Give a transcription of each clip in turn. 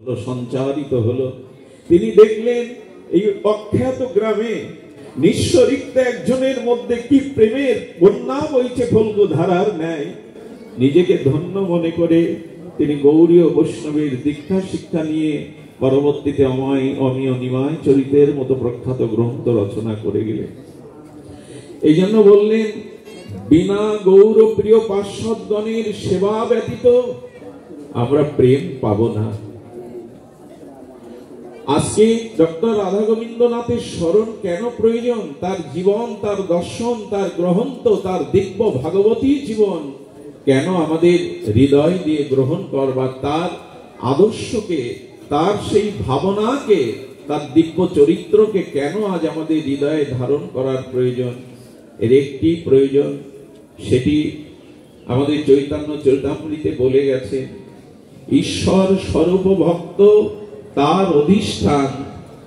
সঞ্চারিত হলো। তিনি দেখলেন এই অখ্যাত গ্রামে নিঃস্বরিক্ত একজনের মধ্যে কি প্রেমের বন্যা বইছে ফল্গু ধারার ন্যায়। নিজেকে ধন্য মনে করে তিনি গৌড়ীয় বৈষ্ণবের দীক্ষা শিক্ষা নিয়ে পরবর্তীতে অমীয় নিমায় চরিতের মতো প্রখ্যাত গ্রন্থ রচনা করে গেলেন। এই জন্য বললেন, বিনা গৌর প্রিয় পার্শ্বদগণের সেবা ব্যতীত আমরা প্রেম পাব না। আজকে ডক্টর রাধা গোবিন্দনাথের স্মরণ কেন প্রয়োজন? তার জীবন, তার দর্শন, তার গ্রন্থ, তার দিব্য ভাগবতী জীবন কেন আমাদের হৃদয় দিয়ে গ্রহণ করবার, তার আদর্শকে, তার সেই ভাবনাকে, তার দিব্য চরিত্রকে কেন আজ আমাদের হৃদয়ে ধারণ করার প্রয়োজন? এর একটি প্রয়োজন, সেটি আমাদের চৈতন্য চরিতামৃতে বলে গেছে, ঈশ্বর স্বরূপ ভক্ত তার অধিষ্ঠান,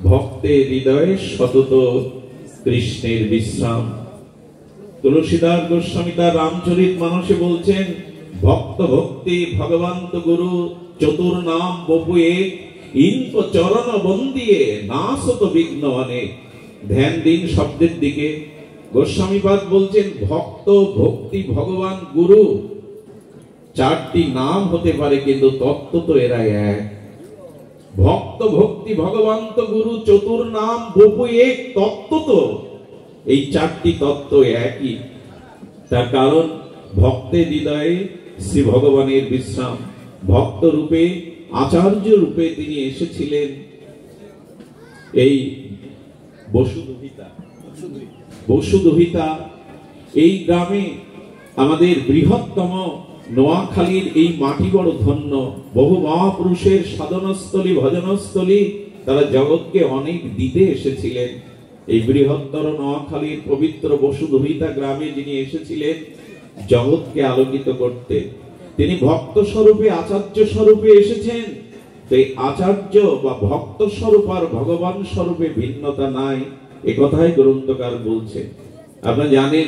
ভক্তের হৃদয়ে সতত কৃষ্ণের বিশ্রাম। তুলসীদাস গোস্বামী তার রামচরিত মানসে বলছেন, ভক্ত ভক্তি ভগবন্ত গুরু চতুর নাম বপু এক, ইনপ চরণ বন্দিয়ে নাশত বিঘ্ন অনেক। ধ্যান দিন শব্দের দিকে। গোস্বামীপাদ বলছেন, ভক্ত ভক্তি ভগবান গুরু চারটি নাম হতে পারে, কিন্তু তত্ত্ব তো এরা এক। ভক্ত ভক্তি ভগবন্ত গুরু চতুর নাম বপু এক, তত্ত্ব তো এই চারটি তত্ত্ব একই। তার কারণ ভক্তের হৃদয়ে শ্রী ভগবানের বিশ্রাম। ভক্ত রূপে, আচার্য রূপে তিনি এসেছিলেন এই বসুদহিতা এই গ্রামে। আমাদের বৃহত্তম নোয়াখালীর এই মাটি বড় ধন্য। বহু মহাপুরুষের সাধনস্থলী, ভজনস্থলী, তারা জগৎকে অনেক দিতে এসেছিলেন। এই বৃহত্তর নোয়াখালীর পবিত্র বসুদহিতা গ্রামে যিনি এসেছিলেন জগৎকে আলোকিত করতে, তিনি ভক্ত স্বরূপে, আচার্য স্বরূপে এসেছেন। তো এই আচার্য বা ভক্ত স্বরূপ আর ভগবান স্বরূপে ভিন্নতা নাই, এ কথাই গ্রন্থকার বলছেন। আপনারা জানেন,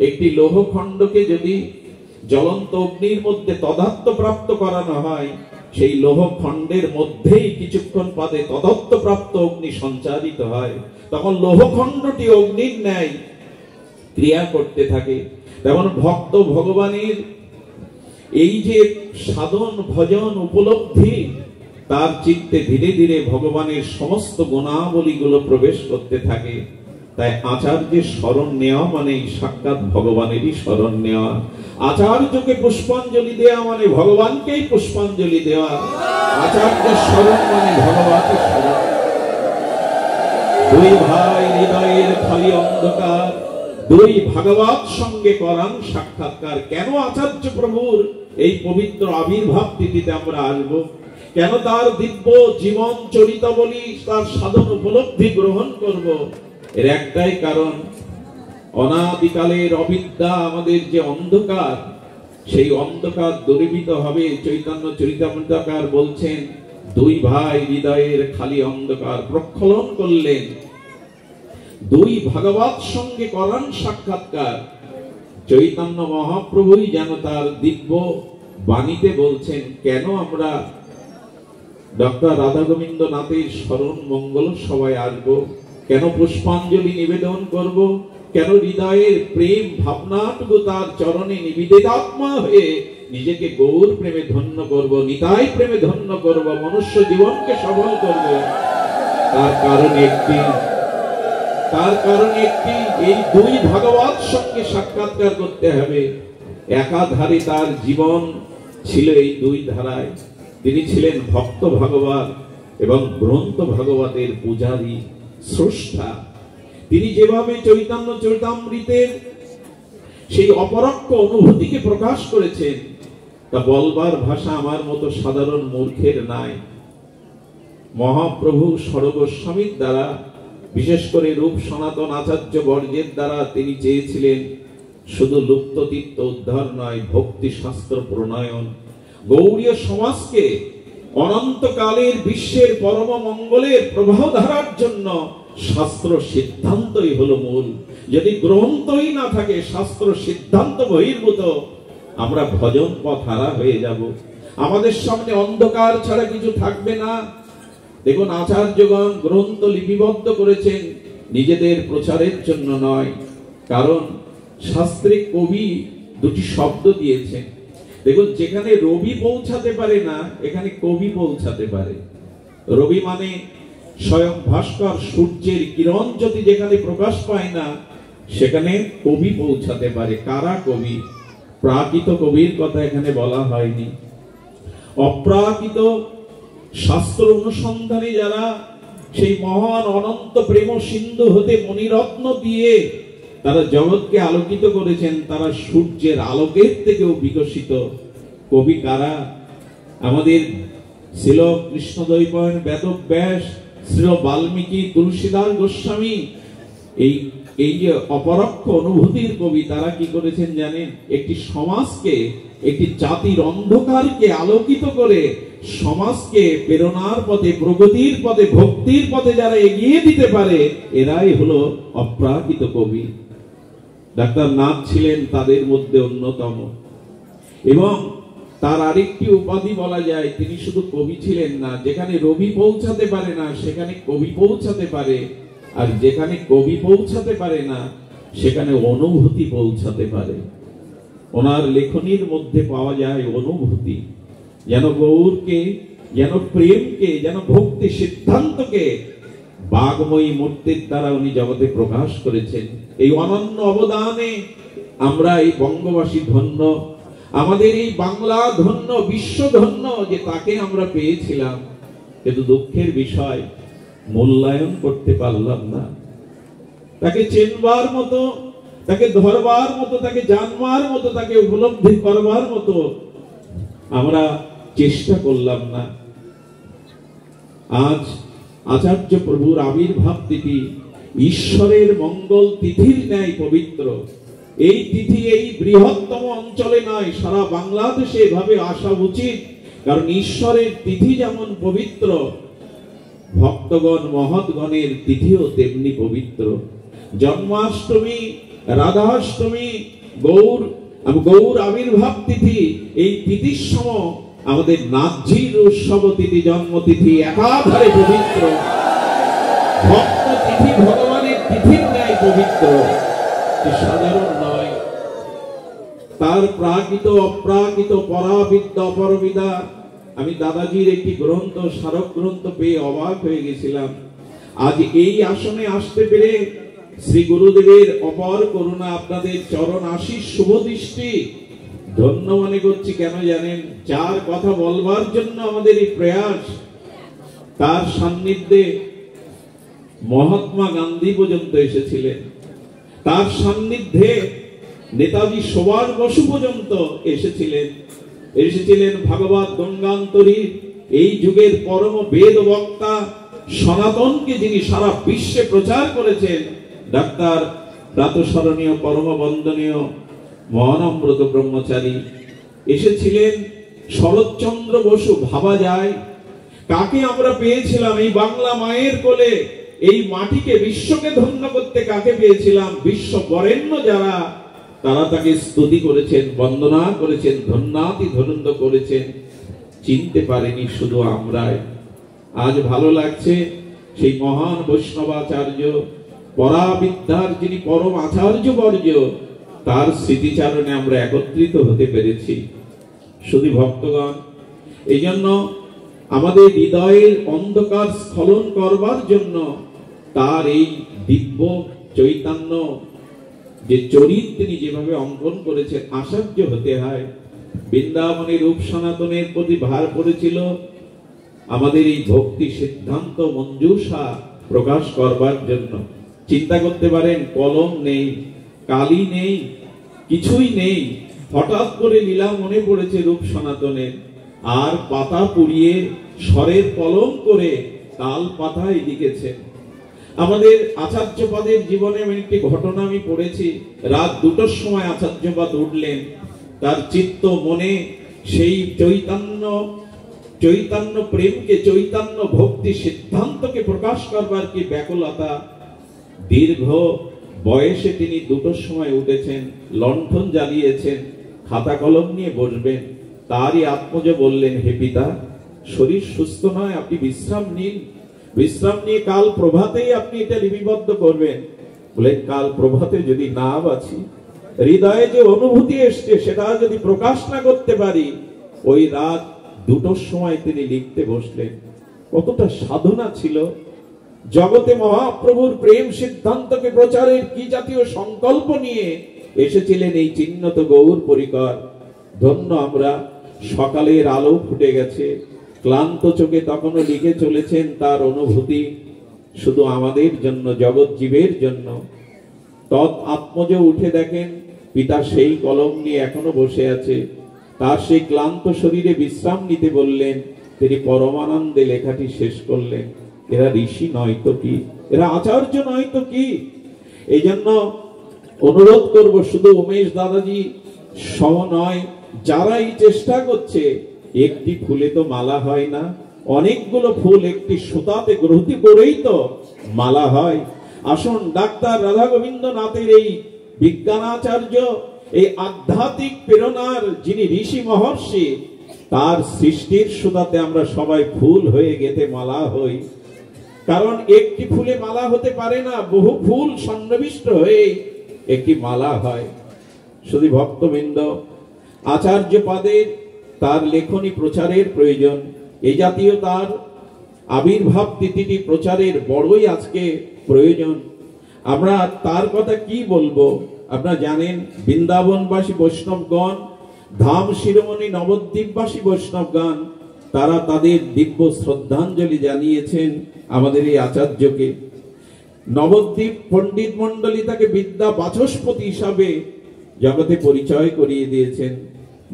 একটি লৌহখণ্ডকে যদি জ্বলন্ত অগ্নির মধ্যে তদাত্ম প্রাপ্ত করানো হয়, সেই লৌহখণ্ডের মধ্যেই কিছুক্ষণ বাদে তদত্ত প্রাপ্ত অগ্নি সঞ্চারিত হয়। তখন লৌহখণ্ডটি অগ্নির ন্যায় ক্রিয়া করতে থাকে। তেমন ভক্ত ভগবানের এই যে সাধন ভজন উপলব্ধি, তার চিত্তে ধীরে ধীরে ভগবানের সমস্ত গুণাবলীগুলো প্রবেশ করতে থাকে। তাই আচার্যের শরণ নেওয়া মানে সাক্ষাৎ ভগবানেরই শরণ নেওয়া। আচার্যকে পুষ্পাঞ্জলি দেওয়া মানে ভগবানকেই পুষ্পাঞ্জলি দেওয়া। আচার্যের শরণ মানে ভগবানের শরণ। দুই ভাই হৃদয়ের খালি অন্ধকার, দুই ভাগবত সঙ্গে করান সাক্ষাৎকার। কেন আচার্য প্রভুর এই পবিত্র আবির্ভাব তিথিতে আমরা আসব? কেন তার দিব্য জীবন চরিতাবলী, তার সাধন উপলব্ধি গ্রহণ করব? এর একটাই কারণ, অনাদিকালের অবিদ্যা, আমাদের যে অন্ধকার, সেই অন্ধকার দূরীভূত হবে। চৈতন্য চরিতামৃতকার বলছেন, দুই ভাই হৃদয়ের খালি অন্ধকার প্রক্ষালন করলেন। দুই ভাগবত সঙ্গে করান সাক্ষাৎকার। চৈতন্য মহাপ্রভুই যেন তার দিব্য বাণীতে বলছেন, কেন আমরা ডক্টর রাধা গোবিন্দনাথের স্মরণ মঙ্গল সভায় আসবো, কেন পুষ্পাঞ্জলি নিবেদন করব, কেন হৃদয়ের প্রেম ভাবনাটুকু তার চরণে নিবেদিতাত্মা হয়ে নিজেকে গৌর প্রেমে ধন্য করব, নিতাই প্রেমে ধন্য করব, মনুষ্য জীবনকে সফল করব। তার কারণ একটি, এই দুই ভাগবত সঙ্গে সাক্ষাৎকার করতে হবে। একাধারে তার জীবন ছিল এই দুই ধারায়। তিনি ছিলেন ভক্ত ভাগবত এবং গ্রন্থ ভাগবতের পূজারী, স্রষ্টা। তিনি যেভাবে চৈতন্য চরিতামৃতের সেই অপরোক্ষ অনুভূতিকে প্রকাশ করেছেন, তা বলবার ভাষা আমার মতো সাধারণ মূর্খের নাই। মহাপ্রভু সরগোস্বামীর দ্বারা, বিশেষ করে রূপ সনাতন আচার্য বর্গের দ্বারা তিনি চেয়েছিলেন শুধু লুপ্ততীর্থ উদ্ধার নয়, ভক্তি শাস্ত্র প্রণয়ন। গৌড়ীয় সমাজকে অনন্তকালের বিশ্বের পরম মঙ্গলের প্রবাহ ধারার জন্য শাস্ত্র সিদ্ধান্তই হলো মূল। যদি গ্রন্থই না থাকে, শাস্ত্র সিদ্ধান্ত বহির্ভূত, আমরা ভজন পথ হারা হয়ে যাব। আমাদের সামনে অন্ধকার ছাড়া কিছু থাকবে না। দেখুন, আচার্যগণ গ্রন্থ লিপিবদ্ধ করেছেন নিজেদের প্রচারের জন্য নয়, কারণ শাস্ত্রে কবি দুটি শব্দ দিয়েছেন। দেখুন, যেখানে রবি পৌঁছাতে পারে না, এখানে কবি পৌঁছাতে পারে। রবি মানে স্বয়ং ভাস্কর, সূর্যের কিরণ যদি যেখানে প্রকাশ পায় না, সেখানে কবি পৌঁছাতে পারে। কারা কবি? প্রাকৃত কবির কথা এখানে বলা হয়নি। অপ্রাকৃত শাস্ত্র অনুসন্ধানী যারা সেই মহান অনন্ত প্রেম সিন্ধু হতে মণিরত্ন দিয়ে তারা জগৎকে আলোকিত করেছেন, তারা সূর্যের আলোকের থেকেও বিকশিত। কবি কারা? আমাদের ছিল কৃষ্ণদ্বৈপায়ন, বেদব্যাস, শ্রীল বাল্মীকি, তুলসীদাস গোস্বামী, এই যে অপরোক্ষ অনুভূতির কবি, তারা কি করেছেন জানেন? একটি সমাজকে, একটি জাতির অন্ধকারকে আলোকিত করে সমাজকে প্রেরণার পথে, প্রগতির পথে, ভক্তির পথে যারা এগিয়ে দিতে পারে, এরাই হলো অপ্রাকৃত কবি। ডাক্তার নাথ ছিলেন তাদের মধ্যে অন্যতম। এবং তার আরেকটি উপাধি বলা যায়, তিনি শুধু কবি ছিলেন না, যেখানে রবি পৌঁছাতে পারে না সেখানে কবি পৌঁছাতে পারে, আর যেখানে কবি পৌঁছাতে পারে না সেখানে অনুভূতি পৌঁছাতে পারে। ওনার লেখনীর মধ্যে পাওয়া যায় অনুভূতি, যেন গৌরকে, যেন প্রেমকে, যেন ভক্তি সিদ্ধান্তকে বাগময়ী মূর্তির দ্বারা উনি জগতে প্রকাশ করেছেন। এই অনন্য অবদানে আমরা এই বঙ্গবাসী ধন্য, আমাদের এই বাংলা ধন্য, বিশ্ব ধন্য যে তাকে আমরা পেয়েছিলাম। কিন্তু দুঃখের বিষয়, মূল্যায়ন করতে পারলাম না। তাকে চেনবার মতো, তাকে ধরবার মতো, তাকে জানবার মতো, তাকে উপলব্ধি করবার মতো আমরা চেষ্টা করলাম না। আজ আচার্য প্রভুর আবির্ভাব তিথি ঈশ্বরের মঙ্গল তিথির ন্যায় পবিত্র। এই তিথি এই বৃহত্তম অঞ্চলে নয়, সারা বাংলাদেশে এভাবে আসা উচিত। কারণ ঈশ্বরের তিথি যেমন পবিত্র, ভক্তগণ মহৎগণের তিথিও তেমনি পবিত্র। জন্মাষ্টমী, রাধাষ্টমী, গৌর আবির্ভাব তিথি, এই তিথির সময় আমাদের নাথজির উৎসব তিথি, জন্মতিথি একাধারে পবিত্র। ভক্ত তিথি ভগবানের তিথির ন্যায় পবিত্র, সাধারণ নয়। তার প্রাকৃত, অপ্রাকৃত, পরাবিদ্যা, অপরবিদ্যা। আমি দাদাজির একটি গ্রন্থ, স্মারক গ্রন্থ পেয়ে অবাক হয়ে গেছিলাম। আজ এই আসনে আসতে পেরে শ্রী গুরুদেবের অপার করুণা, আপনাদের চরণ আশিস, শুভ দৃষ্টি ধন্য মনে করছি। কেন জানেন? যার কথা বলবার জন্য আমাদের এই প্রয়াস, তার সান্নিধ্যে মহাত্মা গান্ধী পর্যন্ত এসেছিলেন, তার সান্নিধ্যে নেতাজি সুভাষ বসু পর্যন্ত এসেছিলেন। ভাগবত গঙ্গান্তরী, এই যুগের পরম বেদ বক্তা, সনাতনকে যিনি সারা বিশ্বে প্রচার করেছেন, ডাক্তার প্রাতঃস্মরণীয় পরম বন্দনীয় মহানম্রত ব্রহ্মচারী এসেছিলেন। শরৎচন্দ্র বসু, ভাবা যায় কাকে আমরা পেয়েছিলাম এই বাংলা মায়ের কোলে, এই মাটিকে, বিশ্বকে ধন্য করতে কাকে পেয়েছিলাম? বিশ্ব বরেণ্য যারা, তারা তাকে স্তুতি করেছেন, বন্দনা করেছেন, ধন্যাতি ধন্য করেছেন। চিনতে পারেনি শুধু আমরাই। আজ ভালো লাগছে সেই মহান বৈষ্ণবাচার্য, পরাবিদ্যার যিনি পরম আচার্য বর্য, তার স্মৃতিচারণে আমরা একত্রিত হতে পেরেছি। শুধু ভক্তগণ, এই জন্য আমাদের হৃদয়ের অন্ধকার স্খলন করবার জন্য তার এই দিব্য চৈতন্য যে চরিত্র তিনি যেভাবে অঙ্কন করেছেন, আশ্চর্য হতে হয়। বৃন্দাবনের রূপ সনাতনের প্রতি ভার পড়েছিল আমাদের এই ভক্তি সিদ্ধান্ত মঞ্জুষা প্রকাশ করবার জন্য। চিন্তা করতে পারেন, কলম নেই, কালি নেই, কিছুই নেই। হঠাৎ করে লীলা মনে পড়েছে রূপ সনাতনের, আর পাতা পুড়িয়ে স্বরের কলম করে তাল পাতায় লিখেছেন। আমাদের আচার্যপাদের জীবনে একটি ঘটনা আমি পড়েছি। রাত 2টার সময় আচার্যপাদ উঠলেন, তার চিত্ত মনে সেই চৈতন্য প্রেমকে, চৈতন্য ভক্তি সিদ্ধান্তকে প্রকাশ করবার কি ব্যাকুলতা। দীর্ঘ বয়সে তিনি 2টার সময় উঠেছেন, লণ্ঠন জ্বালিয়েছেন, খাতা কলম নিয়ে বসবেন। তারই আত্মজ বললেন, হে পিতা, শরীর সুস্থ নয়, আপনি বিশ্রাম নিন, বিশ্রাম নিয়ে কাল প্রভাতেই আপনি এটা লিপিবদ্ধ করবেন। বলেন, কাল প্রভাতে যদি না বাঁচি, হৃদয়ে যে অনুভূতি এসছে সেটা যদি প্রকাশ না করতে পারি, ওই রাত 2টোর সময় তিনি লিখতে বসলেন। কতটা সাধনা ছিল! জগতে মহাপ্রভুর প্রেম সিদ্ধান্তকে প্রচারের কি জাতীয় সংকল্প নিয়ে এসেছিলেন এই চিহ্নত গৌর পরিকর। ধন্য আমরা, সকালের আলো ফুটে গেছে, ক্লান্ত চোখে তখনও লিখে চলেছেন তার অনুভূতি, শুধু আমাদের জন্য, জগৎ জীবের জন্য। তৎ আত্মজ উঠে দেখেন পিতা সেই কলম নিয়ে এখনো বসে আছে। তার সেই ক্লান্ত শরীরে বিশ্রাম নিতে বললেন। তিনি পরমানন্দে লেখাটি শেষ করলেন। এরা ঋষি নয় তো কি, এরা আচার্য নয় তো কি? এই জন্য অনুরোধ করব, শুধু উমেশ দাদাজি সহ নয়, যারা এই চেষ্টা করছে, একটি ফুলে তো মালা হয় না, অনেকগুলো ফুল একটি সুতাতে গ্রহতি করেই তো মালা হয়। আসুন, ডাক্তার রাধা গোবিন্দ নাথের এই বিজ্ঞানাচার্য, এই আধ্যাত্মিক প্রেরণার যিনি ঋষি মহর্ষি, তার সৃষ্টির সুতাতে আমরা সবাই ফুল হয়ে গেতে মালা হই। কারণ একটি ফুলে মালা হতে পারে না, বহু ফুল সন্নিবিষ্ট হয়ে একটি মালা হয়। শুধু ভক্তবৃন্দ, আচার্য পাদের তার লেখনী প্রচারের প্রয়োজন। এই জাতীয় তার আবির্ভাব তিথিটি প্রচারের বড়ই আজকে প্রয়োজন। আমরা তার কথা কি বলবো? আপনারা জানেন, বৃন্দাবনবাসী বৈষ্ণবগণ, ধাম শিরোমণি নবদ্বীপবাসী বৈষ্ণবগণ, তারা তাদের দিব্য শ্রদ্ধাঞ্জলি জানিয়েছেন আমাদের এই আচার্যকে। নবদ্বীপ পণ্ডিত মন্ডলী তাকে বিদ্যা বাচস্পতি হিসাবে জগতে পরিচয় করিয়ে দিয়েছেন।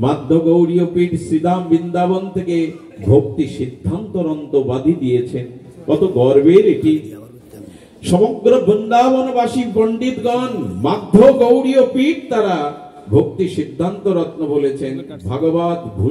মাধ্য গৌড়ীয় পীঠ শ্রীধাম বৃন্দাবন থেকে ভক্তি সিদ্ধান্তরন্ত বাধি দিয়েছেন। কত গর্বের এটি! সমগ্র বৃন্দাবনবাসী পণ্ডিতগণ, মাধ্য গৌড়ীয় পীঠ, তারা ভক্তি সিদ্ধান্ত রত্ন বলেছেন। ভাগবত